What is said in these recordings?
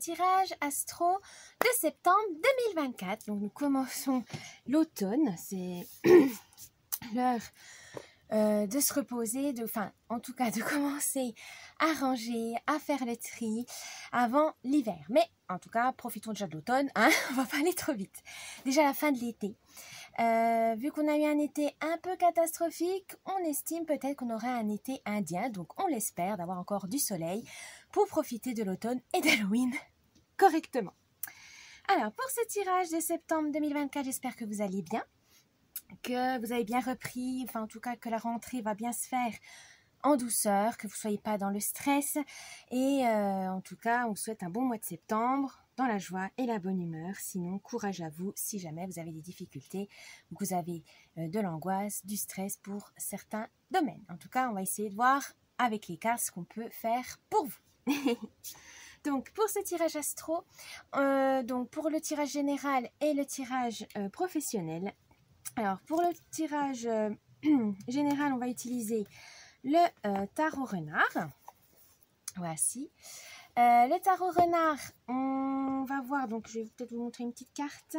tirage astro de septembre 2024. Donc nous commençons l'automne, c'est l'heure de se reposer, en tout cas de commencer à ranger, à faire le tri avant l'hiver. Mais en tout cas, profitons déjà de l'automne, hein, on va pas aller trop vite. Déjà la fin de l'été. Vu qu'on a eu un été un peu catastrophique, on estime peut-être qu'on aura un été indien, donc on l'espère d'avoir encore du soleil pour profiter de l'automne et d'Halloween correctement. Alors pour ce tirage de septembre 2024, j'espère que vous allez bien, que vous avez bien repris, en tout cas que la rentrée va bien se faire en douceur, que vous ne soyez pas dans le stress et en tout cas on vous souhaite un bon mois de septembre dans la joie et la bonne humeur. Sinon courage à vous si jamais vous avez des difficultés ou que vous avez de l'angoisse, du stress pour certains domaines. En tout cas on va essayer de voir avec les cartes ce qu'on peut faire pour vous. Donc pour ce tirage astro, donc pour le tirage général et le tirage professionnel. Alors pour le tirage général on va utiliser le tarot renard. Voici. Le tarot renard, on va voir, donc je vais peut-être vous montrer une petite carte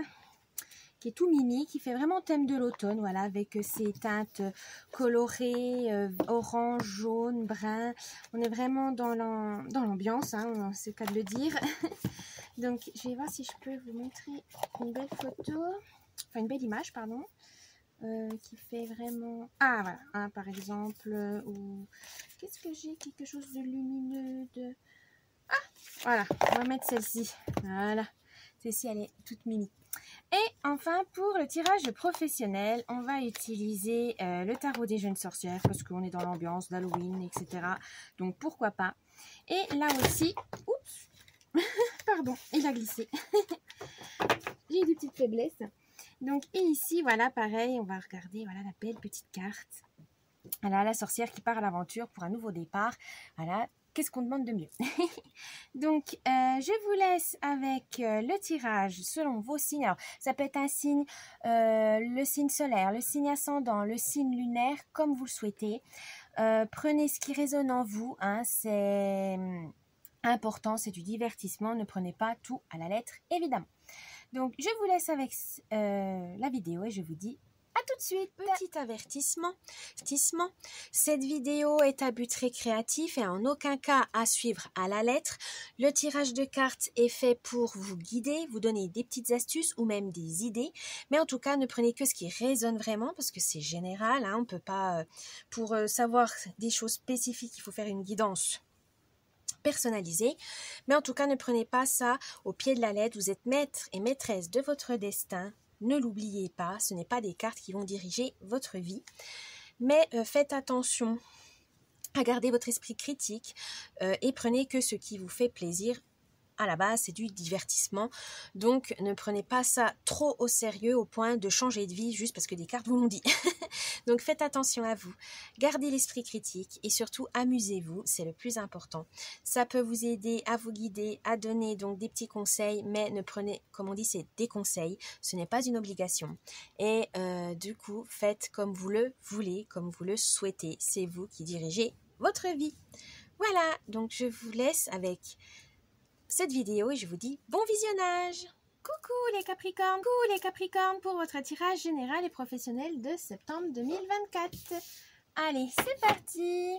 qui est tout mimi, qui fait vraiment thème de l'automne, voilà, avec ses teintes colorées, orange, jaune, brun. On est vraiment dans l'ambiance, hein, c'est le cas de le dire. Donc je vais voir si je peux vous montrer une belle photo, enfin une belle image, pardon. Qui fait vraiment... Ah, voilà, hein, par exemple, ou... Qu'est-ce que j'ai? Quelque chose de lumineux, de... Ah, voilà, on va mettre celle-ci. Voilà, celle-ci, elle est toute mimi. Et enfin, pour le tirage professionnel, on va utiliser le tarot des jeunes sorcières, parce qu'on est dans l'ambiance d'Halloween, etc. Donc, pourquoi pas. Et là aussi... Oups. Pardon, il a glissé. J'ai eu des petites faiblesses. Donc, et ici, voilà, pareil, on va regarder, voilà, la belle petite carte. Voilà, la sorcière qui part à l'aventure pour un nouveau départ. Voilà, qu'est-ce qu'on demande de mieux? Donc, je vous laisse avec le tirage selon vos signes. Alors, ça peut être un signe, le signe solaire, le signe ascendant, le signe lunaire, comme vous le souhaitez. Prenez ce qui résonne en vous, hein, c'est important, c'est du divertissement. Ne prenez pas tout à la lettre, évidemment. Donc, je vous laisse avec la vidéo et je vous dis à tout de suite. Petit avertissement, cette vidéo est à but récréatif et en aucun cas à suivre à la lettre. Le tirage de cartes est fait pour vous guider, vous donner des petites astuces ou même des idées. Mais en tout cas, ne prenez que ce qui résonne vraiment parce que c'est général. Hein, on ne peut pas, pour savoir des choses spécifiques, il faut faire une guidance personnalisé, mais en tout cas ne prenez pas ça au pied de la lettre. Vous êtes maître et maîtresse de votre destin, ne l'oubliez pas, ce n'est pas des cartes qui vont diriger votre vie, mais faites attention à garder votre esprit critique et prenez que ce qui vous fait plaisir. À la base, c'est du divertissement, donc ne prenez pas ça trop au sérieux au point de changer de vie juste parce que des cartes vous l'ont dit. Donc faites attention à vous, gardez l'esprit critique et surtout amusez-vous, c'est le plus important. Ça peut vous aider à vous guider, à donner donc des petits conseils, mais ne prenez, comme on dit, c'est des conseils, ce n'est pas une obligation. Et du coup, faites comme vous le voulez, comme vous le souhaitez, c'est vous qui dirigez votre vie. Voilà, donc je vous laisse avec cette vidéo et je vous dis bon visionnage. Coucou les Capricornes pour votre tirage général et professionnel de septembre 2024. Allez, c'est parti.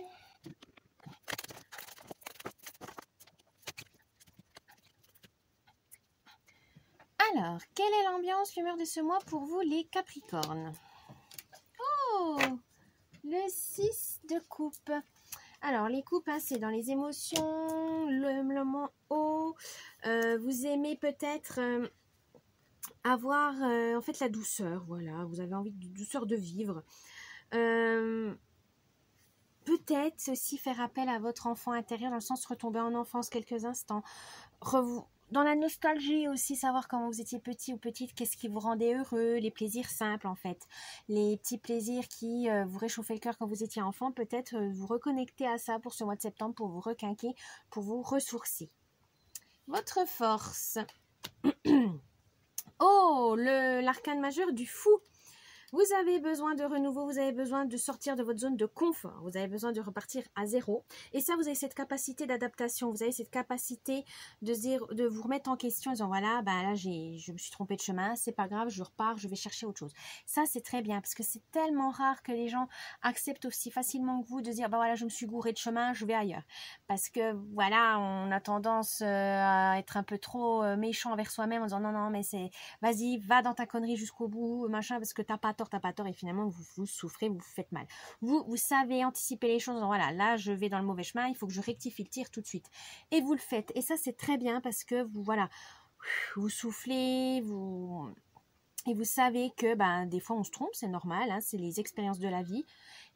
Alors, quelle est l'ambiance, l'humeur de ce mois pour vous les Capricornes? Oh, le 6 de coupe. Alors, les coupes, hein, c'est dans les émotions, le moment haut. Vous aimez peut-être avoir en fait la douceur, voilà. Vous avez envie de douceur de vivre. Peut-être aussi faire appel à votre enfant intérieur, dans le sens retomber en enfance quelques instants. Dans la nostalgie aussi, savoir comment vous étiez petit ou petite, qu'est-ce qui vous rendait heureux, les plaisirs simples en fait. Les petits plaisirs qui vous réchauffaient le cœur quand vous étiez enfant, peut-être vous reconnecter à ça pour ce mois de septembre, pour vous requinquer, pour vous ressourcer. Votre force. Oh, l'arcane majeur du fou. Vous avez besoin de renouveau, vous avez besoin de sortir de votre zone de confort, vous avez besoin de repartir à zéro. Et ça, vous avez cette capacité d'adaptation, vous avez cette capacité de vous remettre en question en disant voilà, ben là, je me suis trompée de chemin, c'est pas grave, je repars, je vais chercher autre chose. Ça, c'est très bien parce que c'est tellement rare que les gens acceptent aussi facilement que vous de dire bah voilà, je me suis gouré de chemin, je vais ailleurs. Parce que voilà, on a tendance à être un peu trop méchant envers soi-même en disant non, non, mais c'est vas-y, va dans ta connerie jusqu'au bout, machin, parce que t'as pas tort, et finalement, vous souffrez, vous vous faites mal. Vous savez anticiper les choses, voilà, là, je vais dans le mauvais chemin, il faut que je rectifie le tir tout de suite. Et vous le faites, et ça, c'est très bien, parce que voilà, vous soufflez, et vous savez que, des fois, on se trompe, c'est normal, hein, c'est les expériences de la vie,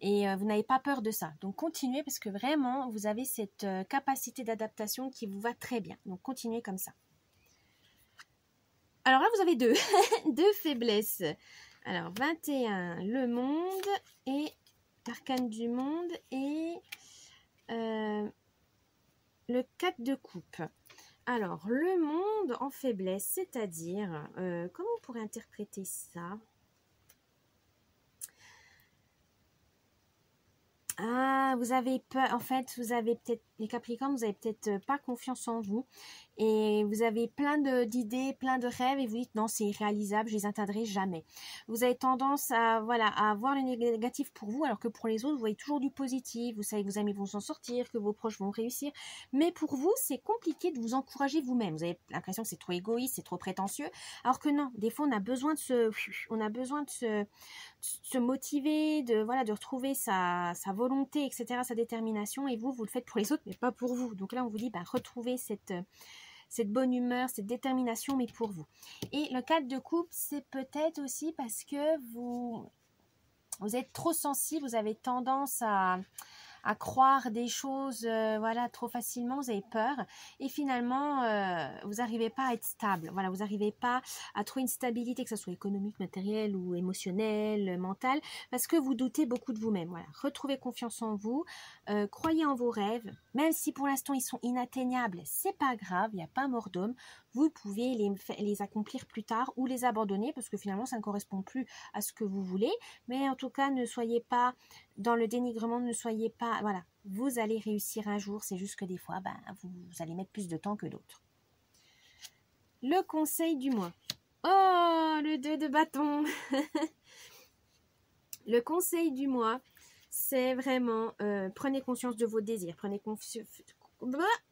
et vous n'avez pas peur de ça. Donc, continuez, parce que vraiment, vous avez cette capacité d'adaptation qui vous va très bien. Donc, continuez comme ça. Alors là, vous avez deux faiblesses. Alors, 21, le monde et l'arcane du monde et le 4 de coupe. Alors, le monde en faiblesse, c'est-à-dire, comment on pourrait interpréter ça? Ah, vous avez peur, en fait, vous avez peut-être, les Capricornes, vous avez peut-être pas confiance en vous et vous avez plein d'idées, plein de rêves et vous dites non, c'est irréalisable, je les atteindrai jamais. Vous avez tendance à, voilà, à voir le négatif pour vous alors que pour les autres, vous voyez toujours du positif, vous savez que vos amis vont s'en sortir, que vos proches vont réussir, mais pour vous, c'est compliqué de vous encourager vous-même. Vous avez l'impression que c'est trop égoïste, c'est trop prétentieux, alors que non, des fois, on a besoin de se motiver, de retrouver sa volonté, etc., sa détermination, et vous le faites pour les autres, mais pas pour vous. Donc là, on vous dit, retrouvez cette bonne humeur, cette détermination, mais pour vous. Et le 4 de coupe, c'est peut-être aussi parce que vous êtes trop sensible, vous avez tendance à croire des choses trop facilement, vous avez peur et finalement vous n'arrivez pas à être stable, voilà, vous n'arrivez pas à trouver une stabilité, que ce soit économique, matérielle ou émotionnelle, mentale, parce que vous doutez beaucoup de vous-même. Voilà, retrouvez confiance en vous, croyez en vos rêves, même si pour l'instant ils sont inatteignables, c'est pas grave, il n'y a pas mort d'homme, vous pouvez les accomplir plus tard ou les abandonner parce que finalement ça ne correspond plus à ce que vous voulez, mais en tout cas ne soyez pas dans le dénigrement, ne soyez pas, voilà, vous allez réussir un jour, c'est juste que des fois, vous allez mettre plus de temps que d'autres. Le conseil du mois. Oh, le 2 de bâton. Le conseil du mois, c'est vraiment, prenez conscience de vos désirs, prenez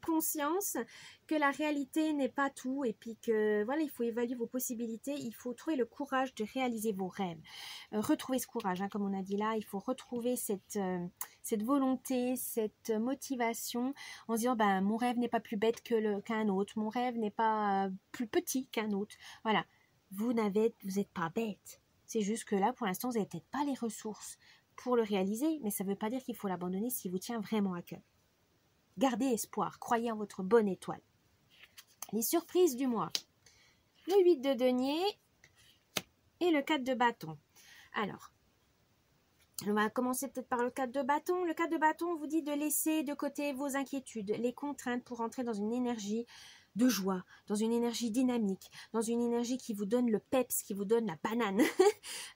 conscience que la réalité n'est pas tout et puis que voilà, il faut évaluer vos possibilités, il faut trouver le courage de réaliser vos rêves, retrouver ce courage, comme on a dit là, il faut retrouver cette volonté, cette motivation en se disant mon rêve n'est pas plus bête qu'un autre, mon rêve n'est pas plus petit qu'un autre, voilà, vous n'êtes pas bête, c'est juste que là pour l'instant vous n'avez peut-être pas les ressources pour le réaliser, mais ça ne veut pas dire qu'il faut l'abandonner s'il vous tient vraiment à cœur. Gardez espoir, croyez en votre bonne étoile. Les surprises du mois. Le 8 de denier et le 4 de bâton. Alors, on va commencer peut-être par le 4 de bâton. Le 4 de bâton vous dit de laisser de côté vos inquiétudes, les contraintes pour entrer dans une énergie de joie, dans une énergie dynamique, dans une énergie qui vous donne le peps, qui vous donne la banane.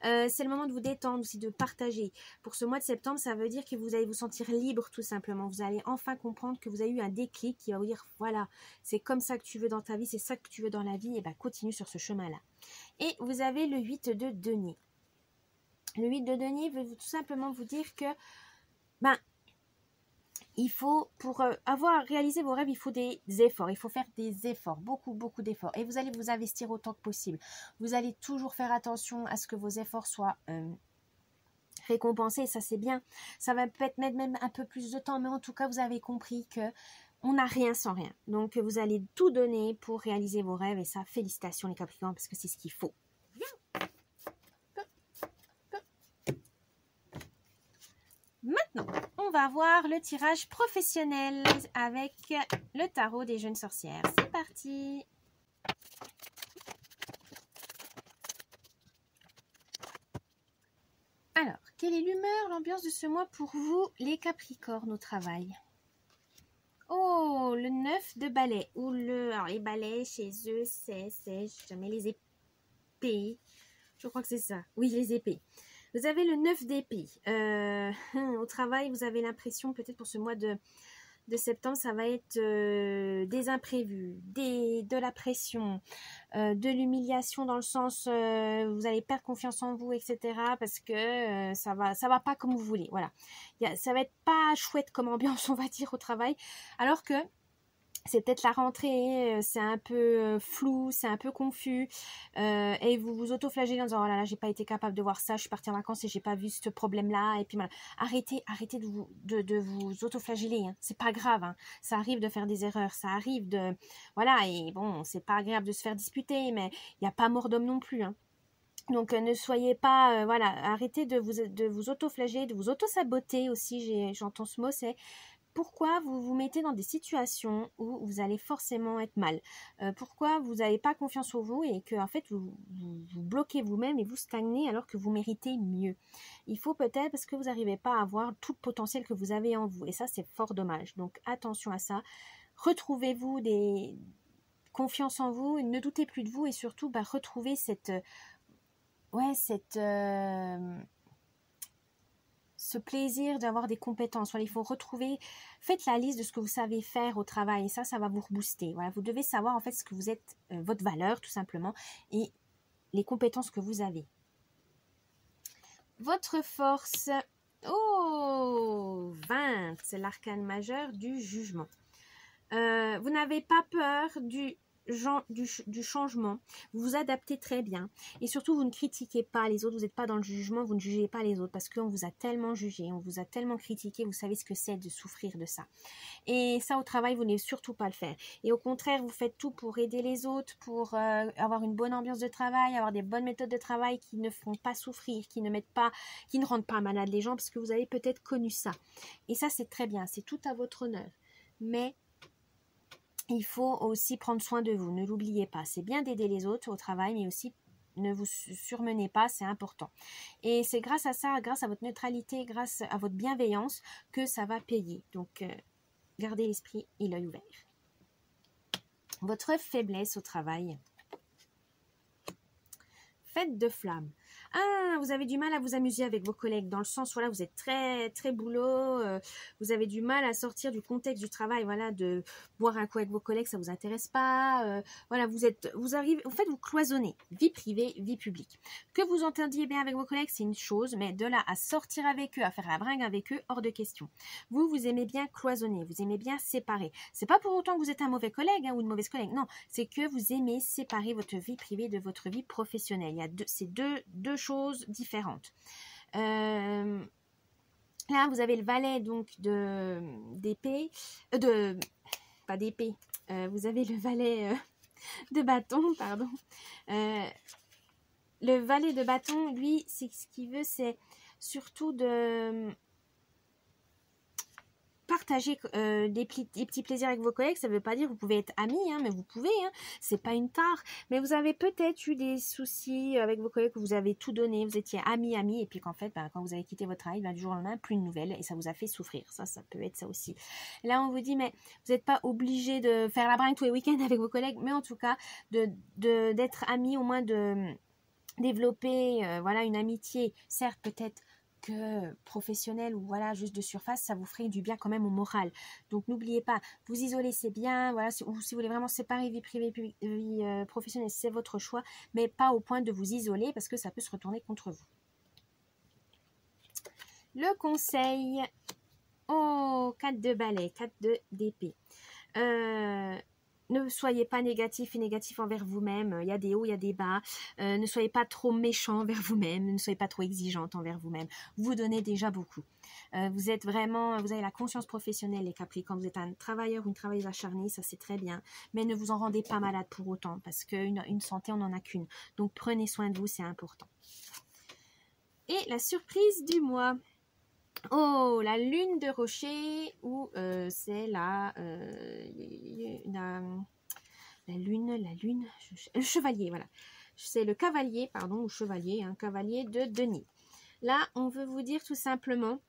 C'est le moment de vous détendre aussi, de partager. Pour ce mois de septembre, ça veut dire que vous allez vous sentir libre tout simplement. Vous allez enfin comprendre que vous avez eu un déclic qui va vous dire, voilà, c'est comme ça que tu veux dans ta vie, c'est ça que tu veux dans la vie, et continue sur ce chemin-là. Et vous avez le 8 de denier. Le 8 de denier veut tout simplement vous dire que, il faut, pour avoir réalisé vos rêves, il faut des efforts. Il faut faire des efforts, beaucoup, beaucoup d'efforts. Et vous allez vous investir autant que possible. Vous allez toujours faire attention à ce que vos efforts soient récompensés. Ça, c'est bien. Ça va peut-être mettre même un peu plus de temps, mais en tout cas, vous avez compris que on n'a rien sans rien. Donc, vous allez tout donner pour réaliser vos rêves. Et ça, félicitations les Capricornes, parce que c'est ce qu'il faut. Maintenant, on va voir le tirage professionnel avec le tarot des jeunes sorcières. C'est parti! Alors, quelle est l'humeur, l'ambiance de ce mois pour vous, les Capricornes, au travail? Oh, le 9 de balai. Alors, les balais, chez eux, c'est jamais les épées. Je crois que c'est ça. Oui, les épées. Vous avez le 9 d'épée. Au travail, vous avez l'impression, peut-être pour ce mois de septembre, ça va être des imprévus, de la pression, de l'humiliation dans le sens vous allez perdre confiance en vous, etc. Parce que ça va pas comme vous voulez. Voilà. Ça va être pas chouette comme ambiance, on va dire, au travail. Alors que c'est peut-être la rentrée, c'est un peu flou, c'est un peu confus, et vous vous auto-flagellez en disant oh là là, j'ai pas été capable de voir ça, je suis partie en vacances et j'ai pas vu ce problème-là, et puis voilà. Arrêtez de vous auto-flageller, hein. C'est pas grave, hein. Ça arrive de faire des erreurs, ça arrive de voilà, et bon, c'est pas agréable de se faire disputer, mais il n'y a pas mort d'homme non plus, hein. Donc ne soyez pas, voilà, arrêtez de vous auto-flageller, de vous auto-saboter aussi, j'entends ce mot, c'est pourquoi vous vous mettez dans des situations où vous allez forcément être mal, pourquoi vous n'avez pas confiance en vous et que en fait vous bloquez vous-même et vous stagnez alors que vous méritez mieux. Il faut peut-être parce que vous n'arrivez pas à voir tout le potentiel que vous avez en vous et ça c'est fort dommage. Donc attention à ça, retrouvez-vous des confiance en vous, ne doutez plus de vous et surtout retrouvez ce plaisir d'avoir des compétences. Voilà, il faut retrouver, faites la liste de ce que vous savez faire au travail et ça va vous rebooster. Voilà, vous devez savoir en fait ce que vous êtes, votre valeur tout simplement et les compétences que vous avez. Votre force, 20, c'est l'arcane majeur du jugement. Vous n'avez pas peur du changement, vous vous adaptez très bien et surtout vous ne critiquez pas les autres, vous n'êtes pas dans le jugement, vous ne jugez pas les autres parce qu'on vous a tellement jugé, on vous a tellement critiqué, vous savez ce que c'est de souffrir de ça et ça au travail vous n'allez surtout pas le faire et au contraire vous faites tout pour aider les autres, pour avoir une bonne ambiance de travail, avoir des bonnes méthodes de travail qui ne font pas souffrir, qui ne rendent pas malades les gens parce que vous avez peut-être connu ça et ça c'est très bien, c'est tout à votre honneur, mais il faut aussi prendre soin de vous, ne l'oubliez pas. C'est bien d'aider les autres au travail, mais aussi ne vous surmenez pas, c'est important. Et c'est grâce à ça, grâce à votre neutralité, grâce à votre bienveillance, que ça va payer. Donc, gardez l'esprit et l'œil ouvert. Votre faiblesse au travail. Fête de flamme. Ah, vous avez du mal à vous amuser avec vos collègues, dans le sens, voilà, vous êtes très, très boulot, vous avez du mal à sortir du contexte du travail, voilà, de boire un coup avec vos collègues, ça vous intéresse pas, voilà, vous arrivez, en fait, vous cloisonnez, vie privée, vie publique. Que vous entendiez bien avec vos collègues, c'est une chose, mais de là à sortir avec eux, à faire la bringue avec eux, hors de question. Vous aimez bien cloisonner, vous aimez bien séparer. C'est pas pour autant que vous êtes un mauvais collègue, hein, ou une mauvaise collègue, non, c'est que vous aimez séparer votre vie privée de votre vie professionnelle. C'est deux choses différentes. Là, vous avez le valet donc d'épée, pas d'épée. Vous avez le valet de bâton, pardon. Le valet de bâton, lui, c'est ce qu'il veut, c'est surtout de partager des petits plaisirs avec vos collègues. Ça ne veut pas dire que vous pouvez être amis, hein, mais vous pouvez, hein, c'est pas une tare. Mais vous avez peut-être eu des soucis avec vos collègues, que vous avez tout donné, vous étiez amis, et puis qu'en fait, quand vous avez quitté votre travail, du jour au lendemain, plus de nouvelles, et ça vous a fait souffrir. Ça peut être ça aussi. Là, on vous dit, mais vous n'êtes pas obligé de faire la bringue tous les week-ends avec vos collègues, mais en tout cas, d'être amis, au moins de développer voilà, une amitié, certes peut-être que professionnel ou voilà juste de surface, ça vous ferait du bien quand même au moral. Donc n'oubliez pas, vous isoler c'est bien, voilà, si vous voulez vraiment séparer vie privée et vie professionnelle, c'est votre choix, mais pas au point de vous isoler parce que ça peut se retourner contre vous. Le conseil, 4 de balai, 4 d'épée. Ne soyez pas négatif et négatif envers vous-même. Il y a des hauts, il y a des bas. Ne soyez pas trop méchant envers vous-même. Ne soyez pas trop exigeante envers vous-même. Vous donnez déjà beaucoup. Vous avez la conscience professionnelle, les Capricornes. Vous êtes un travailleur ou une travailleuse acharnée, ça c'est très bien. Mais ne vous en rendez pas malade pour autant, parce qu'une santé, on n'en a qu'une. Donc prenez soin de vous, c'est important. Et la surprise du mois. La lune de rocher, ou c'est le chevalier, voilà. C'est le cavalier, pardon, ou chevalier, cavalier de denier. Là, on veut vous dire tout simplement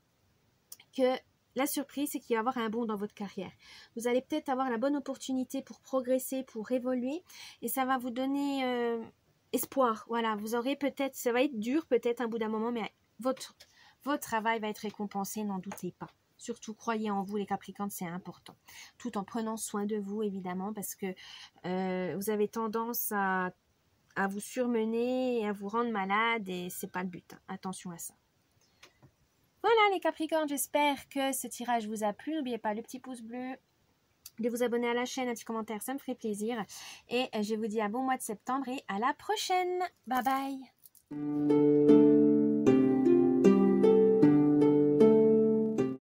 que la surprise, c'est qu'il va y avoir un bond dans votre carrière. Vous allez peut-être avoir la bonne opportunité pour progresser, pour évoluer, et ça va vous donner espoir. Voilà, vous aurez peut-être, ça va être dur peut-être un bout d'un moment, mais votre travail va être récompensé, n'en doutez pas. Surtout, croyez en vous, les Capricornes, c'est important. Tout en prenant soin de vous, évidemment, parce que vous avez tendance à vous surmener et à vous rendre malade, et c'est pas le but. Hein. Attention à ça. Voilà, les Capricornes, j'espère que ce tirage vous a plu. N'oubliez pas le petit pouce bleu, de vous abonner à la chaîne, un petit commentaire, ça me ferait plaisir. Et je vous dis à bon mois de septembre et à la prochaine. Bye bye.